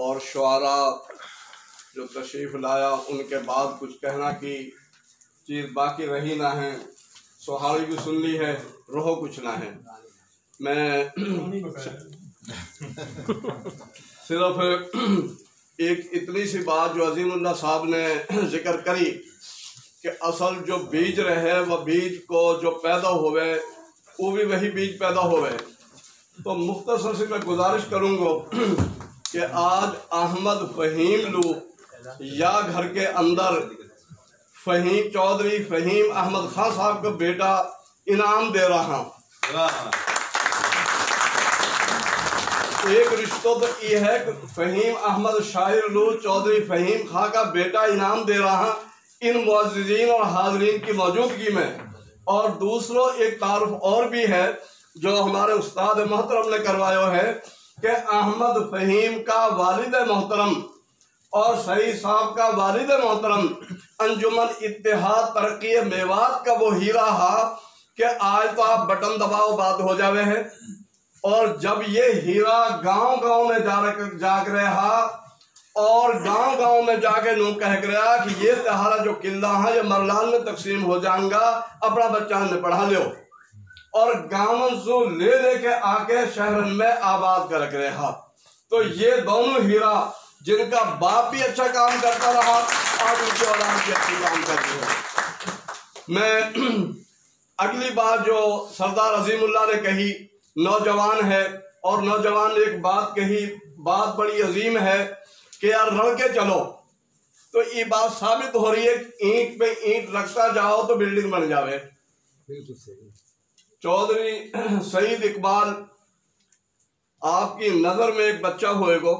और शुआरा जो तशरीफ़ लाया उनके बाद कुछ कहना की चीज़ बाकी रही ना है। सुहारी भी सुन ली है, रहो कुछ ना है। मैं सिर्फ एक इतनी सी बात जो अजीमुल्लाह साहब ने जिक्र करी कि असल जो बीज रहे वह बीज को जो पैदा होवे वो भी वही बीज पैदा होवे। तो मुख्तसर से मैं गुजारिश करूँगा कि आज अहमद फ़हीम लू या घर के अंदर फ़हीम चौधरी फ़हीम अहमद खां साहब का बेटा इनाम दे रहा हूँ। एक रिश्तों तो ये है कि फ़हीम अहमद शाहिर लू चौधरी फ़हीम खां का बेटा इनाम दे रहा इन मुअज़्ज़िज़ीन और हाज़रीन की मौजूदगी में। और दूसरों एक तारुफ और भी है जो हमारे उस्ताद मोहतरम ने करवाया है कि अहमद फ़हीम का वालिद मोहतरम और सईद साहब का वालिद मोहतरम अंजुमन इत्तेहाद तरक्की मेवात का वो हीरा हा कि आज तो आप बटन दबाओ बात हो जावे है। और जब ये हीरा गांव-गांव में जाग रहा और गांव-गांव में जाके नू कह गया कि ये तहारा जो किला है ये मरलान में तकसीम हो जाएगा, अपना बच्चा ने पढ़ा लो। और गांवन से ले लेके आके शहरन में आबाद कर रहा। तो ये दोनों हीरा जिनका बाप भी अच्छा काम करता रहा और उनकी औलाद भी अच्छी काम करती है। मैं अगली बात जो सरदार अजीमुल्लाह ने कही, नौजवान है और नौजवान ने एक बात कही, बात बड़ी अजीम है कि यार लड़ के चलो। तो ये बात साबित हो रही है ईंट पे ईंट रखता जाओ तो बिल्डिंग बन जावे। बिल्कुल सही। चौधरी सईद इकबाल आपकी नजर में एक बच्चा होएगो,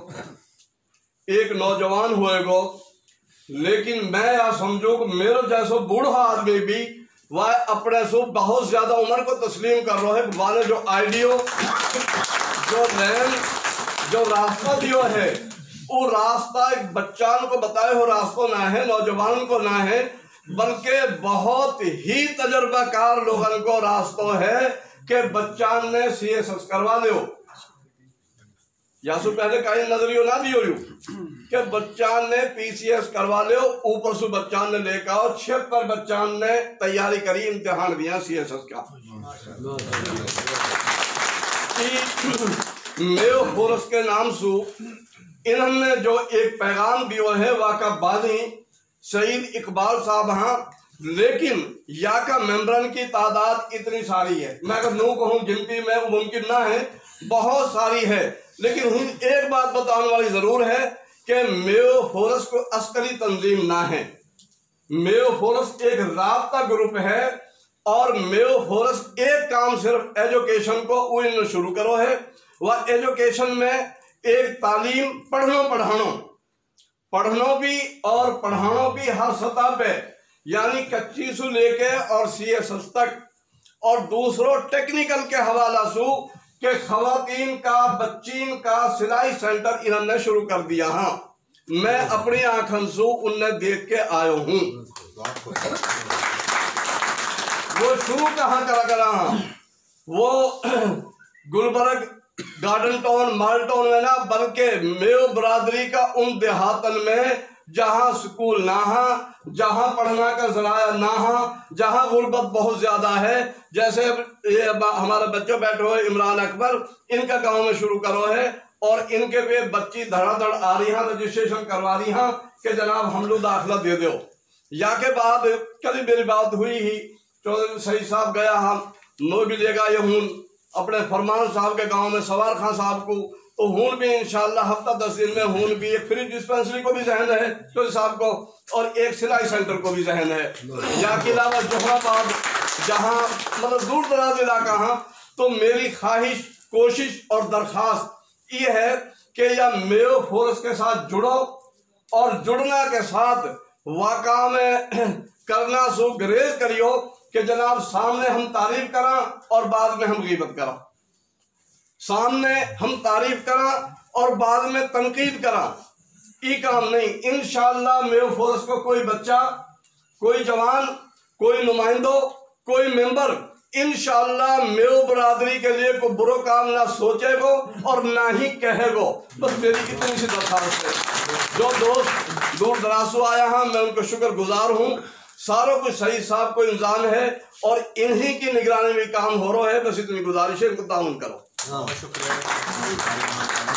एक नौजवान होएगो, लेकिन मैं या समझो कि मेरे जैसो बूढ़ा आदमी भी वह अपने से बहुत ज्यादा उम्र को तस्लीम कर रहा है। वाले जो आइडियो जो लैन जो रास्ता दियो है वो रास्ता एक बच्चान को बताए हो रास्ता ना है, नौजवान को ना है, बल्कि बहुत ही तजर्बाकार लोगों को रास्ता है कि बच्चान ने CSS करवा लो या सो पहले कहीं नजरियो ना दियो कि बच्चान ने PCS करवा लो। ऊपर से बच्चान ने लेकर आओ 76 बच्चान ने तैयारी करी, इम्तिहान दिया CSS का। मेरे फोरस के नाम से इन्होंने जो एक पैगाम दिया है वाका बानी सईद इकबाल साहब हाँ, लेकिन या का मेंबरन की तादाद इतनी सारी है, मैं अगर नू कहूँ गिनती में वो मुमकिन ना है, बहुत सारी है। लेकिन एक बात बताने वाली जरूर है कि मेयो फोरस को अस्करी तंजीम ना है। मेयो फोरस एक राब्ता ग्रुप है और मेयो फोरस एक काम सिर्फ एजुकेशन को वो शुरू करो है। वह एजुकेशन में एक तालीम पढ़नो भी और पढ़ानो भी हर सतह पे, यानी कच्ची से लेके और CSS तक। और दूसरों टेक्निकल के हवाला से के खवातीन का बच्चीन का सिलाई सेंटर इन्होंने शुरू कर दिया। हाँ, मैं अपनी आंखन से उन्हें देख के आयो हूँ। वो शुरू कहाँ करा वो गुलबर्ग गार्डन टाउन माल टाउन में ना, बल्कि मेयो बरादरी का उन देहातन में जहां स्कूल ना हा, जहां पढ़ना का जराया ना हा, जहां गुर्बत बहुत ज्यादा है। जैसे ये हमारे बच्चे बैठे हुए इमरान अकबर, इनका गांव में शुरू करो है और इनके पे बच्ची धड़ाधड़ आ रही हैं, रजिस्ट्रेशन करवा रही हैं कि जनाब हम लोग दाखिला दे दो। या के बाद कभी मेरी बात हुई ही, चौधरी सईद साहब गया, हम नो भी लेगा ये हूँ अपने फरमान साहब के गांव में सवार खां साहब को, तो हून भी इंशाल्लाह हफ्ता 10 दिन में हून भी एक फ्री डिस्पेंसरी को भी जहन है चौधरी साहब को और एक सिलाई सेंटर को भी जहन है। या के अलावा जोहराबाद जहाँ मतलब दूर दराज इलाका हाँ, तो मेरी ख्वाहिश कोशिश और दरख्वास्त ये है कि या मेयो फोरस के साथ जुड़ो और जुड़ना के साथ वाक़ा में करना सो ग्रेज करियो कि जनाब सामने हम तारीफ करा और बाद में हम गीबत करा, सामने हम तारीफ करा और बाद में तनकीद करा, ये काम नहीं। इंशाअल्लाह मेरे फोर्स को कोई बच्चा, कोई जवान, कोई नुमाइंदो, कोई मेंबर इंशाअल्लाह मेरे बरादरी के लिए कोई बुरा काम ना सोचेगो और ना ही कहेगो। बस मेरी इतनी सी दरखास्त है। जो दोस्त दूर दराज से आया है मैं उनका शुक्रगुजार हूँ। सारों को सही साहब को इंतजाम है और इन्हीं की निगरानी में काम हो रहा है। बस इतनी गुजारिश है, इनको ताउन करो। शुक्रिया।